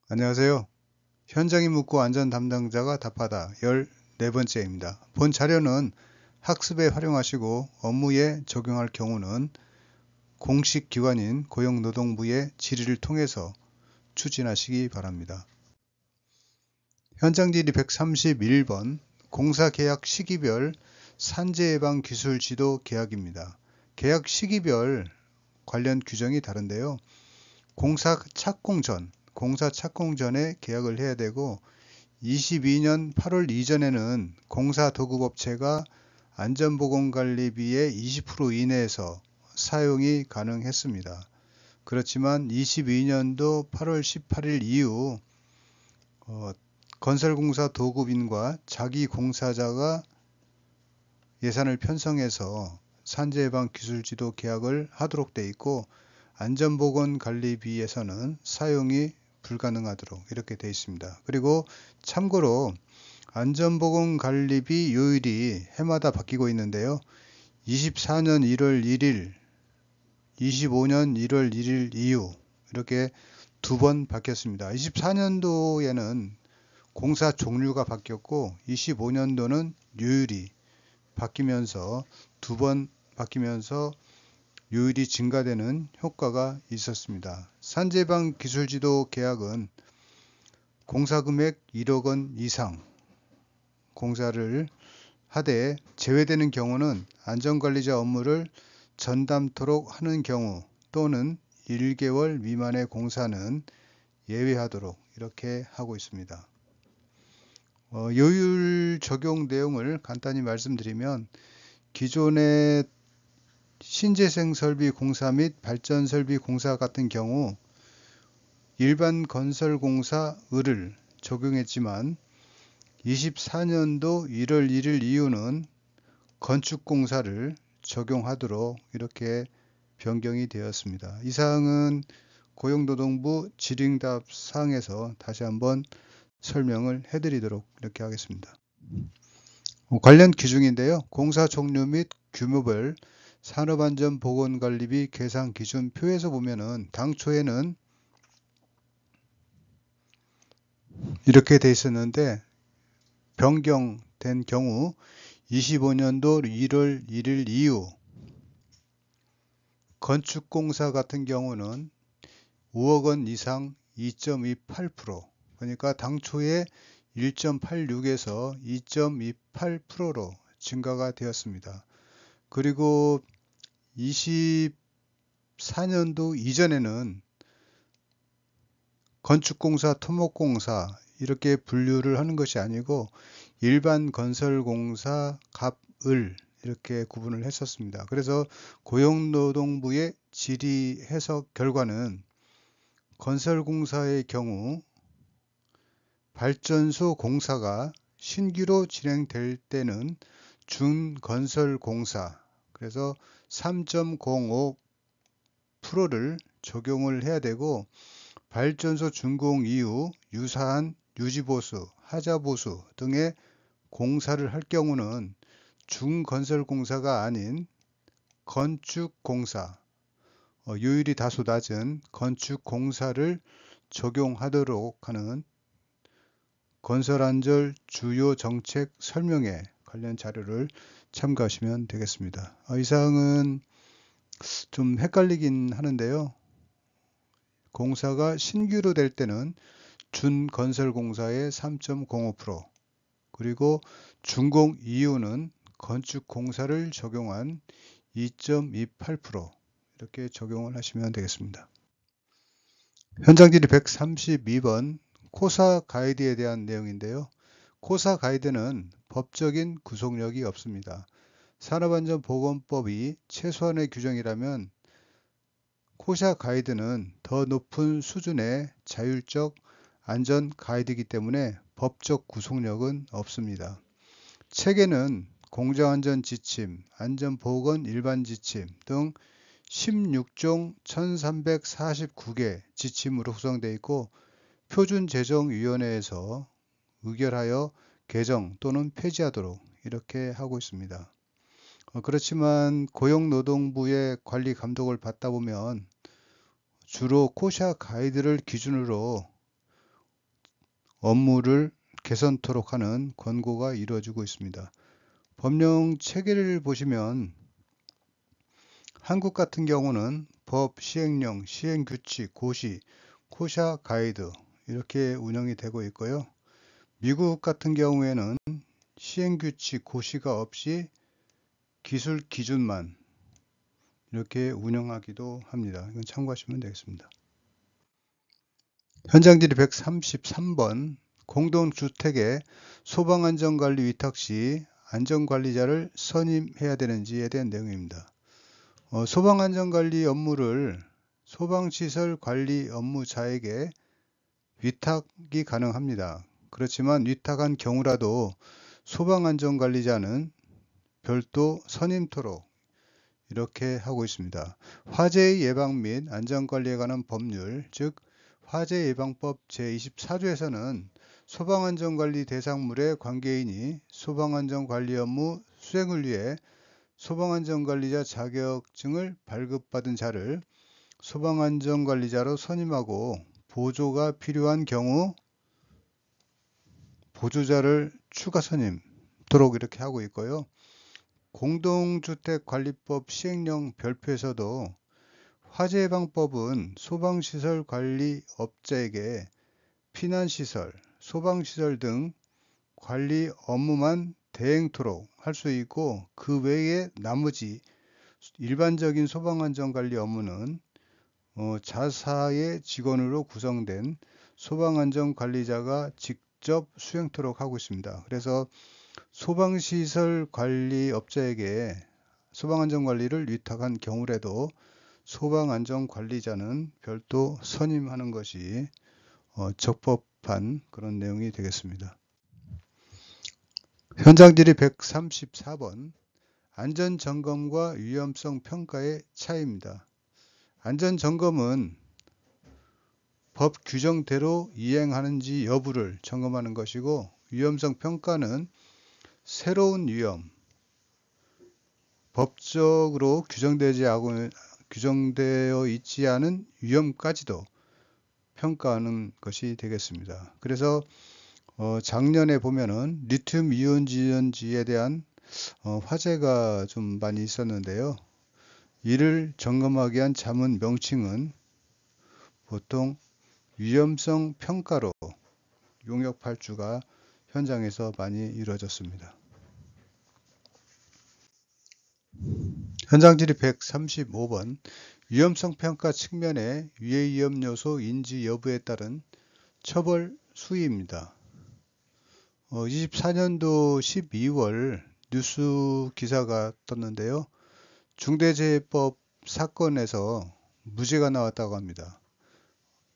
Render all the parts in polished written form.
안녕하세요. 현장이 묻고 안전 담당자가 답하다 14번째입니다. 본 자료는 학습에 활용하시고 업무에 적용할 경우는 공식 기관인 고용노동부의 질의를 통해서 추진하시기 바랍니다. 현장 질의 131번 공사계약 시기별 산재 예방 기술 지도 계약입니다. 계약 시기별 관련 규정이 다른데요. 공사 착공 전에 계약을 해야 되고 22년 8월 이전에는 공사도급업체가 안전보건관리비의 20% 이내에서 사용이 가능했습니다. 그렇지만 22년도 8월 18일 이후 건설공사 도급인과 자기공사자가 예산을 편성해서 산재예방 기술지도 계약을 하도록 돼 있고 안전보건관리비에서는 사용이 불가능하도록 이렇게 되어 있습니다. 그리고 참고로 안전보건관리비 요율이 해마다 바뀌고 있는데요. 24년 1월 1일, 25년 1월 1일 이후 이렇게 두 번 바뀌었습니다. 24년도에는 공사 종류가 바뀌었고 25년도는 요율이 바뀌면서 두 번 바뀌면서 요율이 증가되는 효과가 있었습니다. 산재방 기술지도 계약은 공사금액 1억 원 이상 공사를 하되 제외되는 경우는 안전관리자 업무를 전담토록 하는 경우 또는 1개월 미만의 공사는 예외하도록 이렇게 하고 있습니다. 요율 적용 내용을 간단히 말씀드리면 기존의 신재생 설비 공사 및 발전 설비 공사 같은 경우 일반 건설 공사 을을 적용했지만 24년도 1월 1일 이후는 건축 공사를 적용하도록 이렇게 변경이 되었습니다. 이 사항은 고용노동부 질의응답 사항에서 다시 한번 설명을 해드리도록 이렇게 하겠습니다. 관련 기준인데요. 공사 종류 및 규모별 산업안전보건관리비 계산 기준표에서 보면은 당초에는 이렇게 돼 있었는데 변경된 경우 25년도 1월 1일 이후 건축공사 같은 경우는 5억 원 이상 2.28%, 그러니까 당초에 1.86에서 2.28%로 증가가 되었습니다. 그리고 24년도 이전에는 건축공사, 토목공사 이렇게 분류를 하는 것이 아니고 일반 건설공사, 갑을 이렇게 구분을 했었습니다. 그래서 고용노동부의 질의 해석 결과는 건설공사의 경우 발전소 공사가 신규로 진행될 때는 준건설공사, 그래서 3.05%를 적용을 해야 되고 발전소 준공 이후 유사한 유지보수, 하자보수 등의 공사를 할 경우는 중건설공사가 아닌 건축공사, 요율이 다소 낮은 건축공사를 적용하도록 하는 건설안전 주요 정책 설명에 관련 자료를 참고하시면 되겠습니다. 이 사항은 좀 헷갈리긴 하는데요. 공사가 신규로 될 때는 준건설공사의 3.05%, 그리고 준공 이후는 건축공사를 적용한 2.28% 이렇게 적용을 하시면 되겠습니다. 현장 질의 132번 코사 가이드에 대한 내용인데요. 코사 가이드는 법적인 구속력이 없습니다. 산업안전보건법이 최소한의 규정이라면 코사 가이드는 더 높은 수준의 자율적 안전 가이드이기 때문에 법적 구속력은 없습니다. 책에는 공정안전 지침, 안전보건 일반 지침 등 16종 1349개 지침으로 구성되어 있고 표준재정위원회에서 의결하여 개정 또는 폐지하도록 이렇게 하고 있습니다. 그렇지만 고용노동부의 관리 감독을 받다 보면 주로 코샤 가이드를 기준으로 업무를 개선토록 하는 권고가 이루어지고 있습니다. 법령 체계를 보시면 한국 같은 경우는 법, 시행령, 시행규칙, 고시, 코샤 가이드 이렇게 운영이 되고 있고요. 미국 같은 경우에는 시행규칙, 고시가 없이 기술 기준만 이렇게 운영하기도 합니다. 이건 참고하시면 되겠습니다. 현장질의 133번 공동주택의 소방안전관리 위탁 시 안전관리자를 선임해야 되는지에 대한 내용입니다. 소방안전관리 업무를 소방시설 관리 업무자에게 위탁이 가능합니다. 그렇지만 위탁한 경우라도 소방안전관리자는 별도 선임토록 이렇게 하고 있습니다. 화재 예방 및 안전관리에 관한 법률, 즉 화재예방법 제24조에서는 소방안전관리 대상물의 관계인이 소방안전관리 업무 수행을 위해 소방안전관리자 자격증을 발급받은 자를 소방안전관리자로 선임하고 보조가 필요한 경우 보조자를 추가 선임토록 이렇게 하고 있고요. 공동주택관리법 시행령 별표에서도 화재예방법은 소방시설 관리 업자에게 피난시설, 소방시설 등 관리 업무만 대행토록 할 수 있고 그 외에 나머지 일반적인 소방안전관리 업무는 자사의 직원으로 구성된 소방안전관리자가 직접 수행토록 하고 있습니다. 그래서 소방시설 관리 업자에게 소방안전관리를 위탁한 경우라도 소방안전관리자는 별도 선임하는 것이 적법한 그런 내용이 되겠습니다. 현장질의 134번 안전점검과 위험성 평가의 차이입니다. 안전점검은 법 규정대로 이행하는지 여부를 점검하는 것이고 위험성 평가는 새로운 위험, 법적으로 규정되어 있지 않은 위험까지도 평가하는 것이 되겠습니다. 그래서 작년에 보면은 리튬 이온전지에 대한 화재가 좀 많이 있었는데요. 이를 점검하기 위한 자문 명칭은 보통 위험성 평가로 용역 발주가 현장에서 많이 이루어졌습니다. 현장질의 135번 위험성 평가 측면의 유해위험 요소 인지 여부에 따른 처벌 수위입니다. 24년도 12월 뉴스 기사가 떴는데요. 중대재해법 사건에서 무죄가 나왔다고 합니다.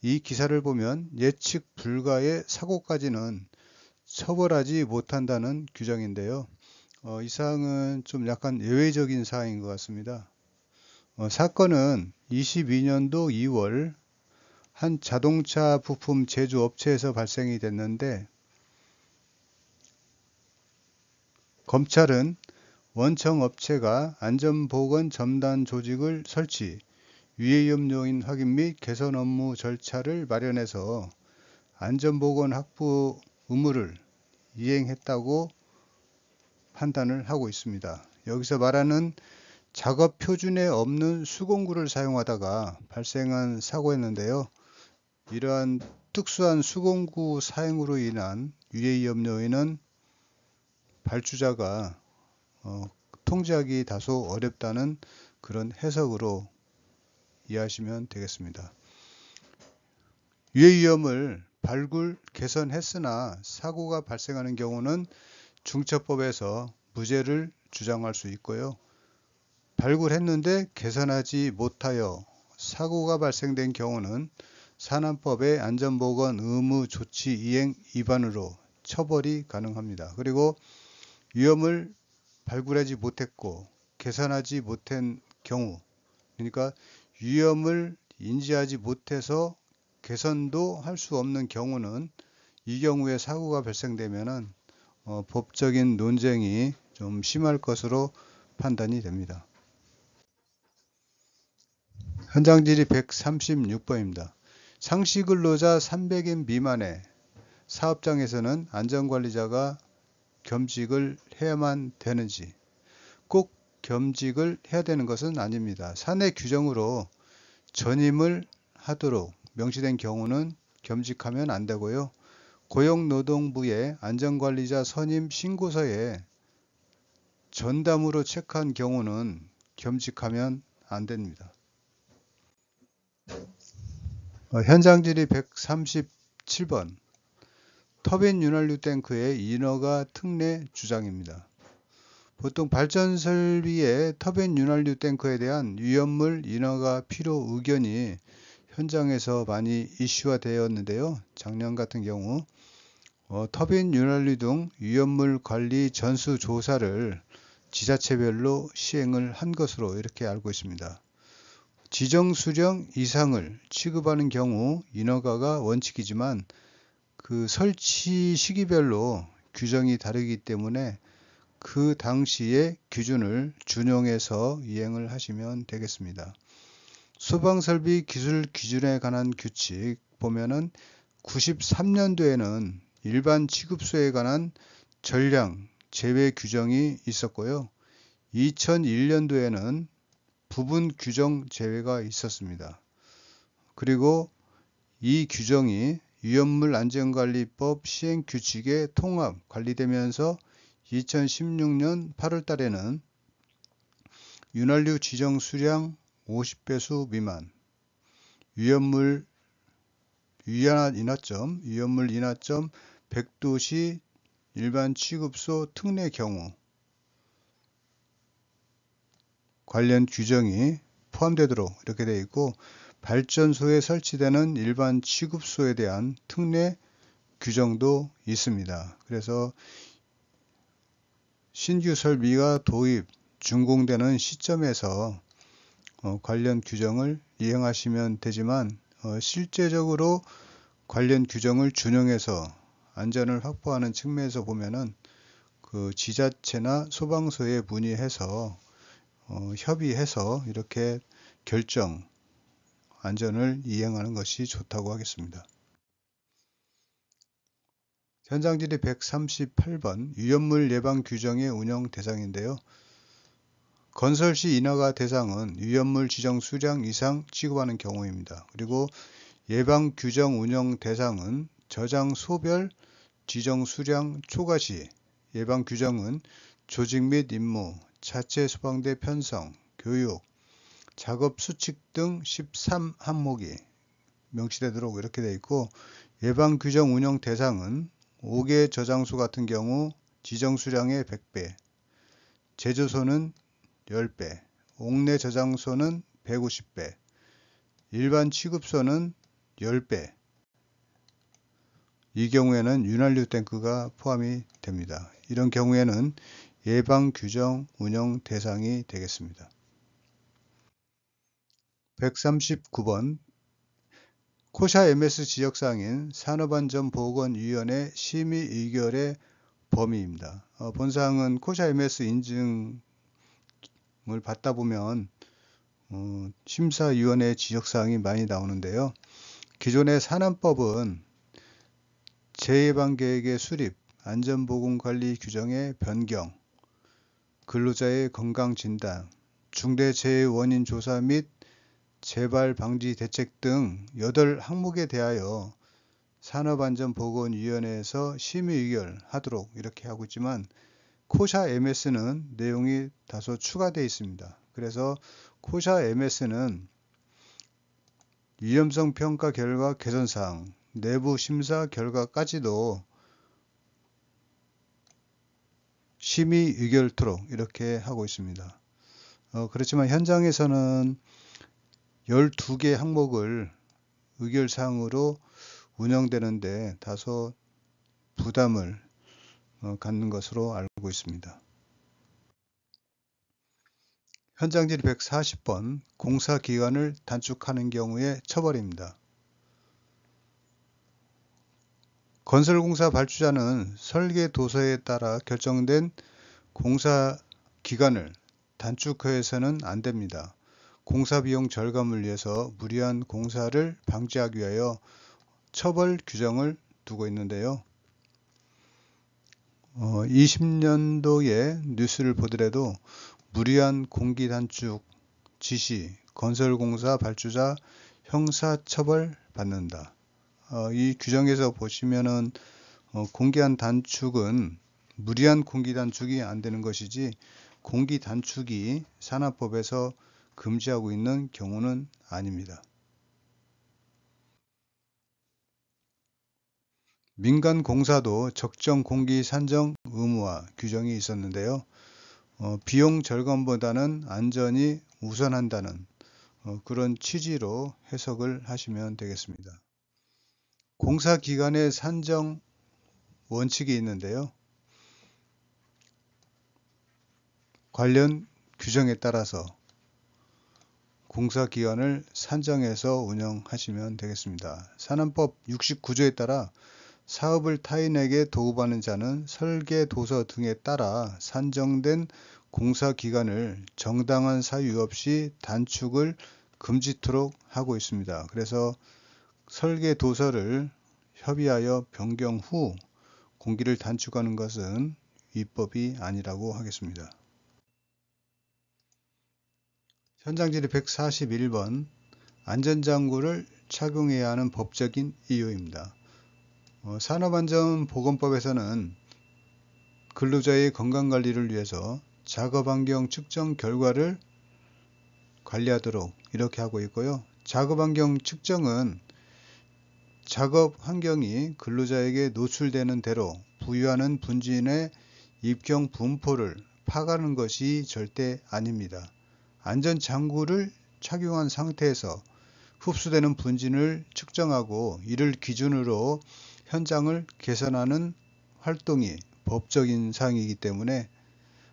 이 기사를 보면 예측 불가의 사고까지는 처벌하지 못한다는 규정인데요. 이 사항은 좀 약간 예외적인 사항인 것 같습니다. 사건은 22년도 2월 한 자동차 부품 제조업체에서 발생이 됐는데 검찰은 원청업체가 안전보건 첨단 조직을 설치, 유해위험 요인 확인 및 개선 업무 절차를 마련해서 안전보건 확보 의무를 이행했다고 판단을 하고 있습니다. 여기서 말하는 작업 표준에 없는 수공구를 사용하다가 발생한 사고였는데요. 이러한 특수한 수공구 사용으로 인한 유해위험 요인은 발주자가 통제하기 다소 어렵다는 그런 해석으로 이해하시면 되겠습니다. 유해위험을 발굴, 개선했으나 사고가 발생하는 경우는 중처법에서 무죄를 주장할 수 있고요. 발굴했는데 개선하지 못하여 사고가 발생된 경우는 산안법의 안전보건 의무 조치 이행 위반으로 처벌이 가능합니다. 그리고 위험을 발굴하지 못했고 개선하지 못한 경우, 그러니까 위험을 인지하지 못해서 개선도 할 수 없는 경우는 이 경우에 사고가 발생되면은 법적인 논쟁이 좀 심할 것으로 판단이 됩니다. 현장질의 136번입니다. 상시근로자 300인 미만의 사업장에서는 안전관리자가 겸직을 해야만 되는지, 꼭 겸직을 해야 되는 것은 아닙니다. 사내 규정으로 전임을 하도록 명시된 경우는 겸직하면 안 되고요. 고용노동부의 안전관리자 선임 신고서에 전담으로 체크한 경우는 겸직하면 안 됩니다. 현장질의 137번 터빈 윤활유 탱크의 인허가 특례 주장입니다. 보통 발전 설비의 터빈 윤활유 탱크에 대한 위험물 인허가 필요 의견이 현장에서 많이 이슈화 되었는데요. 작년 같은 경우 터빈 윤활유 등 위험물 관리 전수 조사를 지자체별로 시행을 한 것으로 이렇게 알고 있습니다. 지정 수령 이상을 취급하는 경우 인허가가 원칙이지만 그 설치 시기별로 규정이 다르기 때문에 그 당시의 기준을 준용해서 이행을 하시면 되겠습니다. 소방설비 기술 기준에 관한 규칙 보면은 93년도에는 일반 취급소에 관한 전량 제외 규정이 있었고요. 2001년도에는 부분 규정 제외가 있었습니다. 그리고 이 규정이 위험물 안전관리법 시행규칙에 통합 관리되면서 2016년 8월 달에는 윤활유 지정 수량 50배수 미만, 위험물 인하점 100도시 일반 취급소 특례 경우 관련 규정이 포함되도록 이렇게 되어 있고, 발전소에 설치되는 일반 취급소에 대한 특례 규정도 있습니다. 그래서 신규 설비가 도입, 준공되는 시점에서 관련 규정을 이행하시면 되지만 실제적으로 관련 규정을 준용해서 안전을 확보하는 측면에서 보면은 그 지자체나 소방서에 문의해서 협의해서 이렇게 결정 안전을 이행하는 것이 좋다고 하겠습니다. 현장질의 138번 위험물 예방 규정의 운영 대상인데요. 건설 시 인허가 대상은 위험물 지정 수량 이상 취급하는 경우입니다. 그리고 예방 규정 운영 대상은 저장 소별 지정 수량 초과 시 예방 규정은 조직 및 임무, 자체 소방대 편성, 교육, 작업 수칙 등 13항목이 명시되도록 이렇게 되어 있고, 예방 규정 운영 대상은 5개 저장소 같은 경우 지정 수량의 100배, 제조소는 10배, 옥내 저장소는 150배, 일반 취급소는 10배, 이 경우에는 윤활유 탱크가 포함이 됩니다. 이런 경우에는 예방 규정 운영 대상이 되겠습니다. 139번 코샤 MS 지적사항인 산업안전보건위원회 심의 의결의 범위입니다. 본사항은 코샤 MS 인증을 받다 보면 심사위원회 지적사항이 많이 나오는데요. 기존의 산안법은 재예방계획의 수립, 안전보건관리 규정의 변경, 근로자의 건강진단, 중대재해 원인 조사 및 재발 방지 대책 등 8항목에 대하여 산업안전보건위원회에서 심의 의결하도록 이렇게 하고 있지만, 코샤 MS는 내용이 다소 추가되어 있습니다. 그래서 코샤 MS는 위험성 평가 결과 개선사항, 내부 심사 결과까지도 심의 의결토록 이렇게 하고 있습니다. 그렇지만 현장에서는 12개 항목을 의결사항으로 운영되는데 다소 부담을 갖는 것으로 알고 있습니다. 현장질 140번 공사기간을 단축하는 경우의 처벌입니다. 건설공사 발주자는 설계 도서에 따라 결정된 공사 기간을 단축해서는 안 됩니다. 공사비용 절감을 위해서 무리한 공사를 방지하기 위하여 처벌 규정을 두고 있는데요. 20년도의 뉴스를 보더라도 무리한 공기 단축 지시, 건설공사 발주자 형사처벌 받는다. 이 규정에서 보시면은 공기한 단축은 무리한 공기 단축이 안 되는 것이지 공기 단축이 산업법에서 금지하고 있는 경우는 아닙니다. 민간 공사도 적정 공기 산정 의무화 규정이 있었는데요. 비용 절감보다는 안전이 우선한다는 그런 취지로 해석을 하시면 되겠습니다. 공사 기간의 산정 원칙이 있는데요. 관련 규정에 따라서 공사 기간을 산정해서 운영하시면 되겠습니다. 산안법 69조에 따라 사업을 타인에게 도급하는 자는 설계 도서 등에 따라 산정된 공사 기간을 정당한 사유 없이 단축을 금지토록 하고 있습니다. 그래서 설계 도서를 협의하여 변경 후 공기를 단축하는 것은 위법이 아니라고 하겠습니다. 현장질의 141번 안전장구를 착용해야 하는 법적인 이유입니다. 산업안전보건법에서는 근로자의 건강관리를 위해서 작업환경 측정 결과를 관리하도록 이렇게 하고 있고요. 작업환경 측정은 작업 환경이 근로자에게 노출되는 대로 부유하는 분진의 입경 분포를 파악하는 것이 절대 아닙니다. 안전장구를 착용한 상태에서 흡수되는 분진을 측정하고 이를 기준으로 현장을 개선하는 활동이 법적인 사항이기 때문에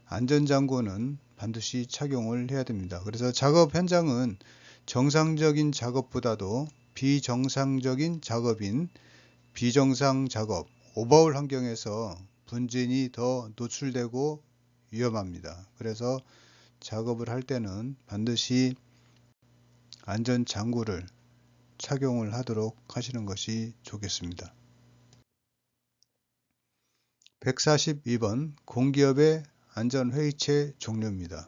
안전장구는 반드시 착용을 해야 됩니다. 그래서 작업 현장은 정상적인 작업보다도 비정상적인 작업인 비정상 작업, 오버홀 환경에서 분진이 더 노출되고 위험합니다. 그래서 작업을 할 때는 반드시 안전장구를 착용을 하도록 하시는 것이 좋겠습니다. 142번 공기업의 안전회의체 종류입니다.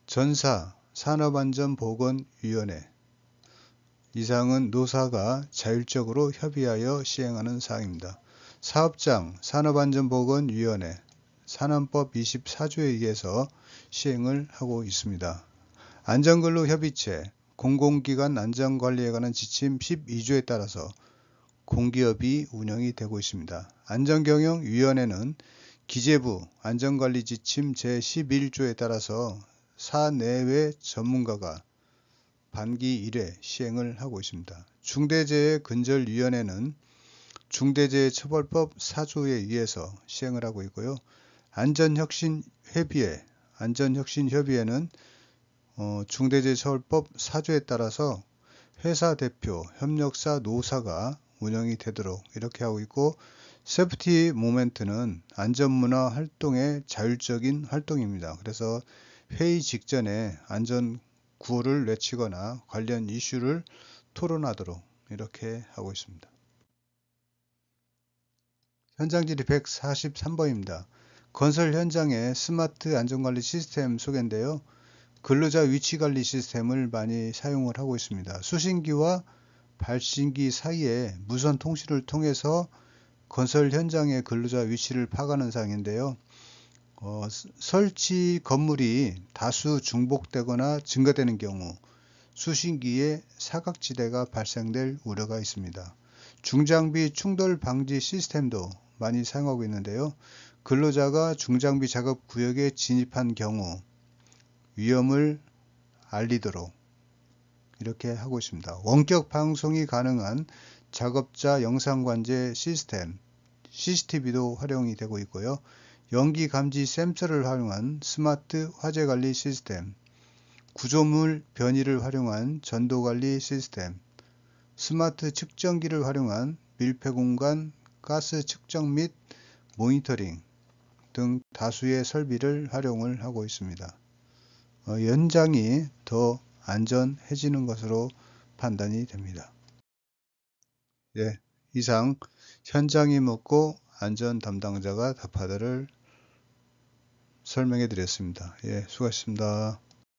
전사 산업안전보건위원회 이 사항은 노사가 자율적으로 협의하여 시행하는 사항입니다. 사업장 산업안전보건위원회 산안법 24조에 의해서 시행을 하고 있습니다. 안전근로협의체 공공기관 안전관리에 관한 지침 12조에 따라서 공기업이 운영이 되고 있습니다. 안전경영위원회는 기재부 안전관리 지침 제11조에 따라서 사내외 전문가가 반기 1회 시행을 하고 있습니다. 중대재해근절위원회는 중대재해처벌법 4조에 의해서 시행을 하고 있고요. 안전혁신협의회는 중대재해처벌법 4조에 따라서 회사 대표, 협력사, 노사가 운영이 되도록 이렇게 하고 있고, 세프티 모멘트는 안전문화 활동의 자율적인 활동입니다. 그래서 회의 직전에 안전 구호를 외치거나 관련 이슈를 토론하도록 이렇게 하고 있습니다. 현장질의 143번입니다. 건설 현장의 스마트 안전관리 시스템 소개인데요. 근로자 위치관리 시스템을 많이 사용을 하고 있습니다. 수신기와 발신기 사이에 무선 통신을 통해서 건설 현장의 근로자 위치를 파악하는 사항인데요. 설치 건물이 다수 중복되거나 증가되는 경우 수신기에 사각지대가 발생될 우려가 있습니다. 중장비 충돌 방지 시스템도 많이 사용하고 있는데요. 근로자가 중장비 작업 구역에 진입한 경우 위험을 알리도록 이렇게 하고 있습니다. 원격 방송이 가능한 작업자 영상관제 시스템 CCTV도 활용이 되고 있고요. 연기 감지 센서를 활용한 스마트 화재 관리 시스템, 구조물 변이를 활용한 전도 관리 시스템, 스마트 측정기를 활용한 밀폐 공간 가스 측정 및 모니터링 등 다수의 설비를 활용을 하고 있습니다. 현장이 더 안전해지는 것으로 판단이 됩니다. 예, 이상 현장이 묻고 안전 담당자가 답하다를 설명해 드렸습니다. 예, 수고하셨습니다.